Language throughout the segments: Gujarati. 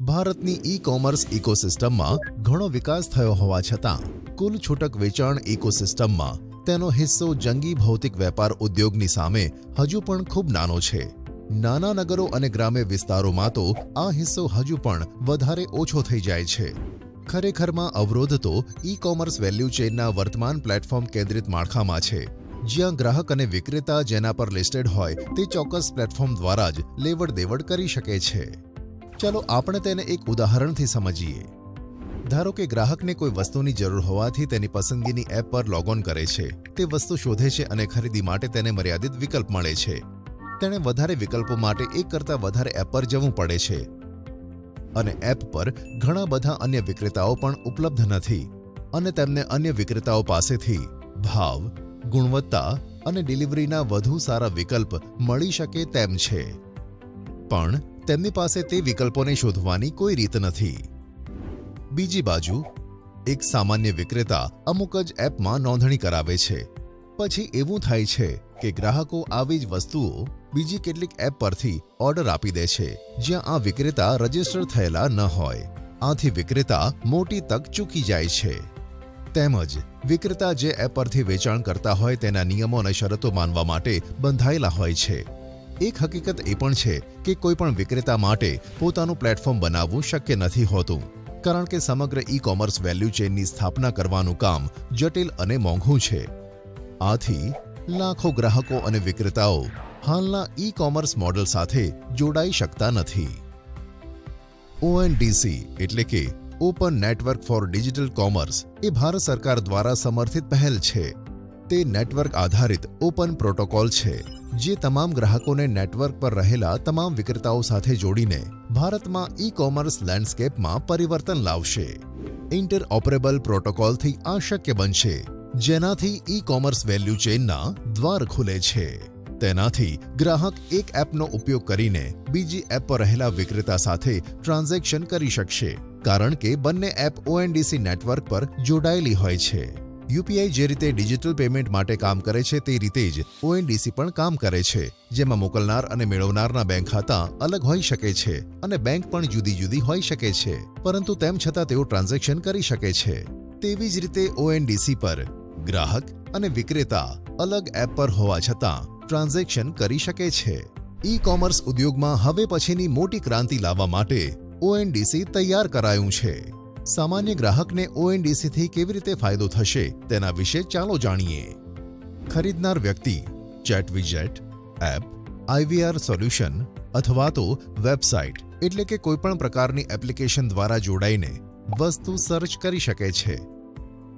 ભારતની ઈ-કોમર્સ ઇકોસિસ્ટમમાં ઘણો વિકાસ થયો હોવા છતાં કુલ છૂટક વેચાણ ઇકોસિસ્ટમમાં તેનો હિસ્સો જંગી ભૌતિક વેપાર ઉદ્યોગની સામે હજુ પણ ખૂબ નાનો છે. નાના નગરો અને ગ્રામ્ય વિસ્તારોમાં તો આ હિસ્સો હજુ પણ વધારે ઓછો થઈ જાય છે. ખરેખરમાં અવરોધ તો ઈ-કોમર્સ વેલ્યુ ચેઇનના વર્તમાન પ્લેટફોર્મ કેન્દ્રિત માળખામાં છે, જ્યાં ગ્રાહક અને વિક્રેતા જેના પર લિસ્ટેડ હોય તે ચોક્કસ પ્લેટફોર્મ દ્વારા જ લેવડ દેવડ કરી શકે છે. ચાલો આપણે તેને એક ઉદાહરણથી સમજીએ. ધારો કે ગ્રાહકને કોઈ વસ્તુની જરૂર હોવાથી તેની પસંદગીની એપ પર લોગઓન કરે છે. તે વસ્તુ શોધે છે અને ખરીદી માટે તેને મર્યાદિત વિકલ્પ મળે છે. તેણે વધારે વિકલ્પો માટે એક કરતાં વધારે એપ પર જવું પડે છે અને એપ પર ઘણા બધા અન્ય વિક્રેતાઓ પણ ઉપલબ્ધ નથી અને તેમને અન્ય વિક્રેતાઓ પાસેથી ભાવ, ગુણવત્તા અને ડિલિવરીના વધુ સારા વિકલ્પ મળી શકે તેમ છે, પણ તેમની પાસે તે વિકલ્પોને શોધવાની કોઈ રીત નથી. બીજી બાજુ એક સામાન્ય વિક્રેતા અમુક જ એપમાં નોંધણી કરાવે છે. પછી એવું થાય છે કે ગ્રાહકો આવી જ વસ્તુઓ બીજી કેટલીક એપ પરથી ઓર્ડર આપી દે છે જ્યાં આ વિક્રેતા રજિસ્ટર થયેલા ન હોય. આથી વિક્રેતા મોટી તક ચૂકી જાય છે. તેમજ વિક્રેતા જે એપ પરથી વેચાણ કરતા હોય તેના નિયમો અને શરતો માનવા માટે બંધાયેલા હોય છે. એક હકીકત એ પણ છે કે કોઈ પણ વિક્રેતા માટે પોતાનું પ્લેટફોર્મ બનાવવું શક્ય નથી હોતું, કારણ કે સમગ્ર ઈ-કોમર્સ વેલ્યુ ચેઇનની સ્થાપના કરવાનું કામ જટિલ અને મોંઘું છે. આથી લાખો ગ્રાહકો અને વિક્રેતાઓ હાલના ઈ-કોમર્સ મોડલ સાથે જોડાઈ શકતા નથી. ONDC એટલે કે open network for digital commerce એ ભારત સરકાર દ્વારા સમર્થિત પહેલ છે. તે નેટવર્ક આધારિત ઓપન પ્રોટોકોલ છે જે તમામ ગ્રાહકોને નેટવર્ક પર રહેલા તમામ વિક્રેતાઓ સાથે જોડીને ભારતમાં ઈ-કોમર્સ લેન્ડસ્કેપમાં પરિવર્તન લાવશે. ઇન્ટરઓપરેબલ પ્રોટોકોલથી આ શક્ય બનશે, જેનાથી ઈ-કોમર્સ વેલ્યુ ચેઇનના દ્વાર ખુલે છે. તેનાથી ગ્રાહક એક એપનો ઉપયોગ કરીને બીજી એપ પર રહેલા વિક્રેતા સાથે ટ્રાન્ઝેક્શન કરી શકશે, કારણ કે બંને એપ ONDC નેટવર્ક પર જોડાયેલી હોય છે. યુપીઆઈ જે રીતે ડિજિટલ પેમેન્ટ માટે કામ કરે છે તે રીતે જ ONDC પણ કામ કરે છે, જેમાં મોકલનાર અને મેળવનારના બેંક ખાતા અલગ હોઈ શકે છે અને બેંક પણ જુદી જુદી હોઈ શકે છે, પરંતુ તેમ છતાં તેઓ ટ્રાન્ઝેક્શન કરી શકે છે. તેવી જ રીતે ONDC પર ગ્રાહક અને વિક્રેતા અલગ એપ પર હોવા છતાં ટ્રાન્ઝેક્શન કરી શકે છે. ઈ-કોમર્સ ઉદ્યોગમાં હવે પછીની મોટી ક્રાંતિ લાવવા માટે ONDC તૈયાર કરાયું છે. સામાન્ય ગ્રાહકને ONDC થી કેવી રીતે ફાયદો થશે તેના વિશે ચાલો જાણીએ. ખરીદનાર વ્યક્તિ ચેટ વિજેટ, એપ, IVR સોલ્યુશન અથવા તો વેબસાઇટ એટલે કે કોઈપણ પ્રકારની એપ્લિકેશન દ્વારા જોડાઈને વસ્તુ સર્ચ કરી શકે છે.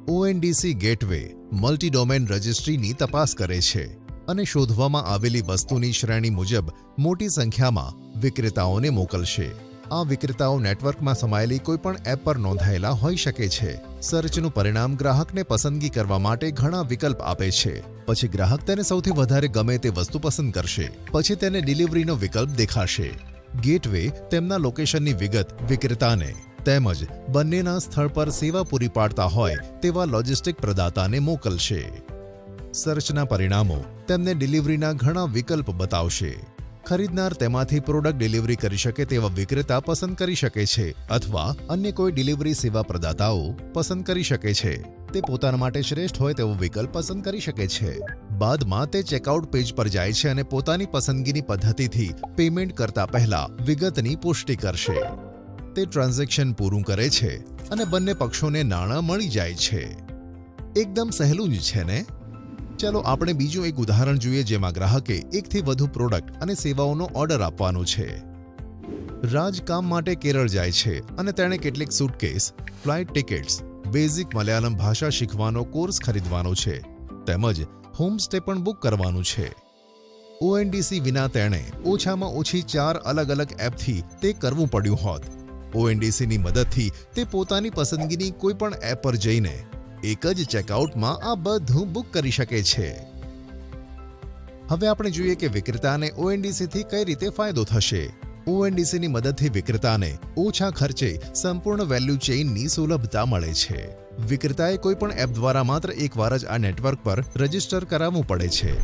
ONDC ગેટવે મલ્ટી ડોમેન રજિસ્ટ્રીની તપાસ કરે છે અને શોધવામાં આવેલી વસ્તુની શ્રેણી મુજબ મોટી સંખ્યામાં વિક્રેતાઓને મોકલશે. આ વિક્રેતાઓ નેટવર્કમાં સમાયેલી કોઈપણ એપ પર નોંધાયેલા હોઈ શકે છે. સર્ચનું પરિણામ ગ્રાહકને પસંદગી કરવા માટે ઘણા વિકલ્પ આપે છે. પછી ગ્રાહક તેને સૌથી વધારે ગમે તે વસ્તુ પસંદ કરશે. પછી તેને ડિલિવરીનો વિકલ્પ દેખાશે. ગેટવે તેમના લોકેશનની વિગત વિક્રેતાને તેમજ બંનેના સ્થળ પર સેવા પૂરી પાડતા હોય તેવા લોજિસ્ટિક પ્રદાતાને મોકલશે. સર્ચના પરિણામો તેમને ડિલિવરીના ઘણા વિકલ્પ બતાવશે. ખરીદનાર તેમાંથી પ્રોડક્ટ ડિલિવરી કરી શકે તેવા વિક્રેતા પસંદ કરી શકે છે અથવા અન્ય કોઈ ડિલિવરી સેવા પ્રદાતાઓ પસંદ કરી શકે છે. તે પોતાના માટે શ્રેષ્ઠ હોય તેવો વિકલ્પ પસંદ કરી શકે છે. બાદમાં તે ચેકઆઉટ પેજ પર જાય છે અને પોતાની પસંદગીની પદ્ધતિથી પેમેન્ટ કરતા પહેલા વિગતની પુષ્ટિ કરશે. તે ટ્રાન્ઝેક્શન પૂરું કરે છે અને બંને પક્ષોને નાણાં મળી જાય છે. એકદમ સહેલું જ છે ને? ચાલો આપણે બીજું એક ઉદાહરણ જોઈએ જેમાં ગ્રાહકે એકથી વધુ પ્રોડક્ટ અને સેવાઓનો ઓર્ડર આપવાનો છે. રાજ કામ માટે કેરળ જાય છે અને તેણે કેટલીક suitcase, flight tickets, basic Malayalam ભાષા શીખવાનો કોર્સ ખરીદવાનો છે તેમજ હોમસ્ટે પણ બુક કરવાનું છે. ONDC વિના તેણે ઓછામાં ઓછી 4 અલગ અલગ એપથી તે કરવું પડ્યું હોત. ONDCની મદદથી તે પોતાની પસંદગીની કોઈ પણ એપ પર જઈને એક જ ચેકઆઉટમાં આ બધું બુક કરી શકે છે. હવે આપણે જોઈએ કે વિક્રેતાને ONDC થી કઈ રીતે ફાયદો થશે. ONDCની મદદથી વિક્રેતાને ઓછા ખર્ચે સંપૂર્ણ વેલ્યુ ચેઇનની સુલભતા મળે છે. વિક્રેતાએ કોઈ પણ એપ દ્વારા માત્ર એકવાર જ આ નેટવર્ક પર રજિસ્ટર કરાવવું પડે છે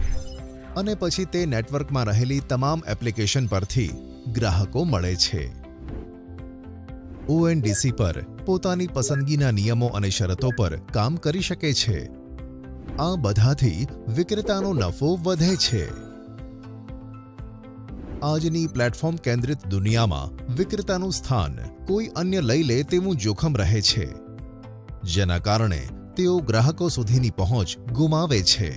અને પછી તે નેટવર્કમાં રહેલી તમામ એપ્લિકેશન પરથી ગ્રાહકો મળે છે. ઓએનડીસી પર પોતાની પસંદગીના નિયમો અને શરતો પર કામ કરી શકે છે. આ બધાથી વિક્રેતાનો નફો વધે છે. આજની પ્લેટફોર્મ કેન્દ્રિત દુનિયામાં વિક્રેતાનું સ્થાન કોઈ અન્ય લઈ લે તેવું જોખમ રહે છે, જેના કારણે તેઓ ગ્રાહકો સુધીની પહોંચ ગુમાવે છે.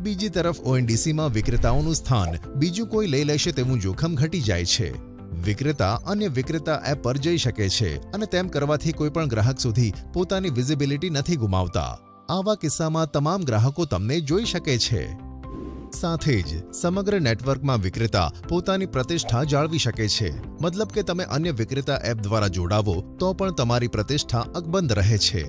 બીજી તરફ ઓએનડીસીમાં વિક્રેતાઓનું સ્થાન બીજું કોઈ લઈ લેશે તેવું જોખમ ઘટી જાય છે. વિક્રેતા અન્ય વિક્રેતા એપ પર જઈ શકે છે અને તેમ કરવાથી કોઈપણ ગ્રાહક સુધી પોતાની વિઝિબિલિટી નથી ગુમાવતા. આવા કિસ્સામાં તમામ ગ્રાહકો તમને જોઈ શકે છે. સાથે જ સમગ્ર નેટવર્કમાં વિક્રેતા પોતાની પ્રતિષ્ઠા જાળવી શકે છે. મતલબ કે તમે અન્ય વિક્રેતા એપ દ્વારા જોડાવો તો પણ તમારી પ્રતિષ્ઠા અકબંધ રહે છે.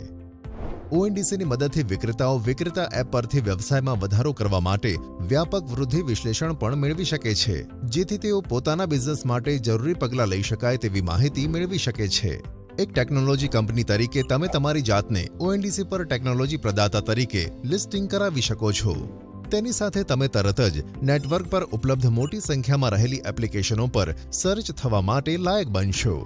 ઓએનડીસીની મદદથી વિક્રેતાઓ વિક્રેતા એપ પરથી વ્યવસાયમાં વધારો કરવા માટે વ્યાપક વૃદ્ધિ વિશ્લેષણ પણ મેળવી શકે છે, જેથી તેઓ પોતાના બિઝનેસ માટે જરૂરી પગલાં લઈ શકાય તેવી માહિતી મેળવી શકે છે. એક ટેકનોલોજી કંપની તરીકે તમે તમારી જાતને ઓએનડીસી પર ટેકનોલોજી પ્રદાતા તરીકે લિસ્ટિંગ કરાવી શકો છો. તેની સાથે તમે તરત જ નેટવર્ક પર ઉપલબ્ધ મોટી સંખ્યામાં રહેલી એપ્લિકેશનો પર સર્ચ થવા માટે લાયક બનશો.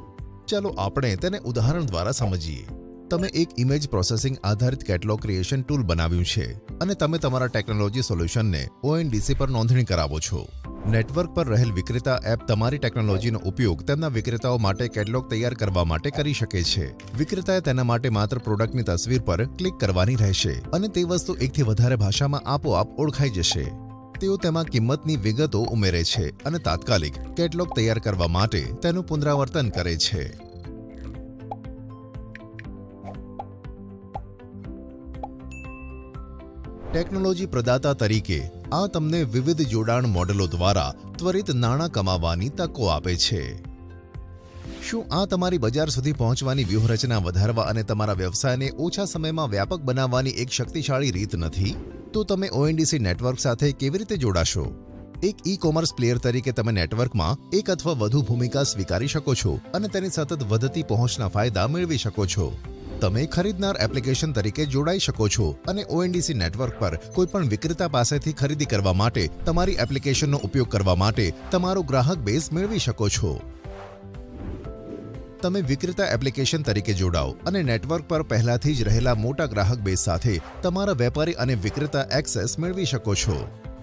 ચાલો આપણે તેને ઉદાહરણ દ્વારા સમજીએ. તમે એક ઇમેજ પ્રોસેસિંગ આધારિત કેટલોગ ક્રિએશન ટૂલ બનાવ્યું છે અને તમે તમારા ટેકનોલોજી સોલ્યુશનને ઓએનડીસી પર નોંધણી કરાવો છો. નેટવર્ક પર રહેલ વિક્રેતા એપ તમારી ટેકનોલોજીનો ઉપયોગ તેમના વિક્રેતાઓ માટે કેટલોગ તૈયાર કરવા માટે કરી શકે છે. વિક્રેતાએ તેના માટે માત્ર પ્રોડક્ટની તસવીર પર ક્લિક કરવાની રહેશે અને તે વસ્તુ એકથી વધારે ભાષામાં આપોઆપ ઓળખાઈ જશે. તેઓ તેમાં કિંમતની વિગતો ઉમેરે છે અને તાત્કાલિક કેટલોગ તૈયાર કરવા માટે તેનું પુનરાવર્તન કરે છે. ટેકનોલોજી પ્રદાતા તરીકે આ તમને વિવિધ જોડાણ મોડેલો દ્વારા ત્વરિત નાણાં કમાવાની તકો આપે છે. શું આ તમારી બજાર સુધી પહોંચવાની વ્યૂહરચના વધારવા અને તમારા વ્યવસાયને ઓછા સમયમાં વ્યાપક બનાવવાની એક શક્તિશાળી રીત નથી? તો તમે ઓએનડીસી નેટવર્ક સાથે કેવી રીતે જોડાશો? એક ઈ-કોમર્સ પ્લેયર તરીકે તમે નેટવર્કમાં એક અથવા વધુ ભૂમિકા સ્વીકારી શકો છો અને તેની સતત વધતી પહોંચના ફાયદા મેળવી શકો છો. તમે ખરીદનાર એપ્લિકેશન તરીકે જોડાઈ શકો છો અને ઓએનડીસી નેટવર્ક પર કોઈપણ વિક્રેતા પાસેથી ખરીદી કરવા માટે તમારી એપ્લિકેશનનો ઉપયોગ કરવા માટે તમારો ગ્રાહક બેઝ મેળવી શકો છો. તમે વિક્રેતા એપ્લિકેશન તરીકે જોડાઓ અને નેટવર્ક પર પહેલાથી જ રહેલા મોટા ગ્રાહક બેઝ સાથે તમારા વેપારી અને વિક્રેતા એક્સેસ મેળવી શકો છો.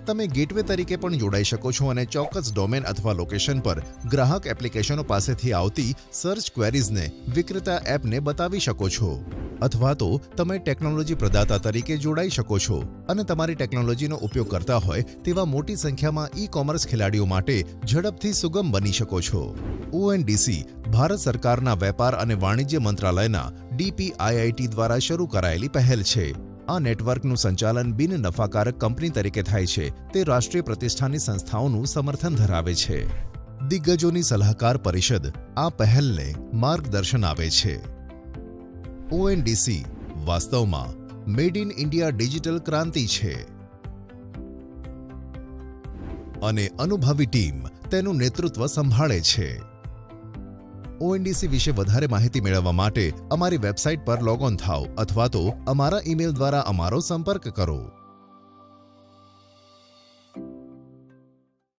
તમે ગેટવે તરીકે પણ જોડાઈ શકો છો અને ચોક્કસ ડોમેન અથવા લોકેશન પર ગ્રાહક એપ્લિકેશનો પાસેથી આવતી સર્ચ ક્વેરીઝને વિક્રેતા એપને બતાવી શકો છો. અથવા તો તમે ટેકનોલોજી પ્રદાતા તરીકે જોડાઈ શકો છો અને તમારી ટેકનોલોજીનો ઉપયોગ કરતા હોય તેવા મોટી સંખ્યામાં ઈ-કોમર્સ ખેલાડીઓ માટે ઝડપથી સુગમ બની શકો છો. ઓએનડીસી ભારત સરકારના વેપાર અને વાણિજ્ય મંત્રાલયના DPIIT દ્વારા શરૂ કરાયેલી પહેલ છે. આ નેટવર્કનું સંચાલન બિન નફાકારક કંપની તરીકે થાય છે. તે રાષ્ટ્રીય પ્રતિષ્ઠાની સંસ્થાઓનું સમર્થન ધરાવે છે. દિગ્ગજોની સલાહકાર પરિષદ આ પહેલને માર્ગદર્શન આપે છે. ઓએનડીસી વાસ્તવમાં મેડ ઇન ઇન્ડિયા ડિજિટલ ક્રાંતિ છે અને અનુભવી ટીમ તેનું નેતૃત્વ સંભાળે છે. ઓએનડીસી વિશે વધારે માહિતી મેળવવા માટે અમારી વેબસાઇટ પર લોગ ઓન થાઓ અથવા તો અમારા ઈમેલ દ્વારા અમારો સંપર્ક કરો.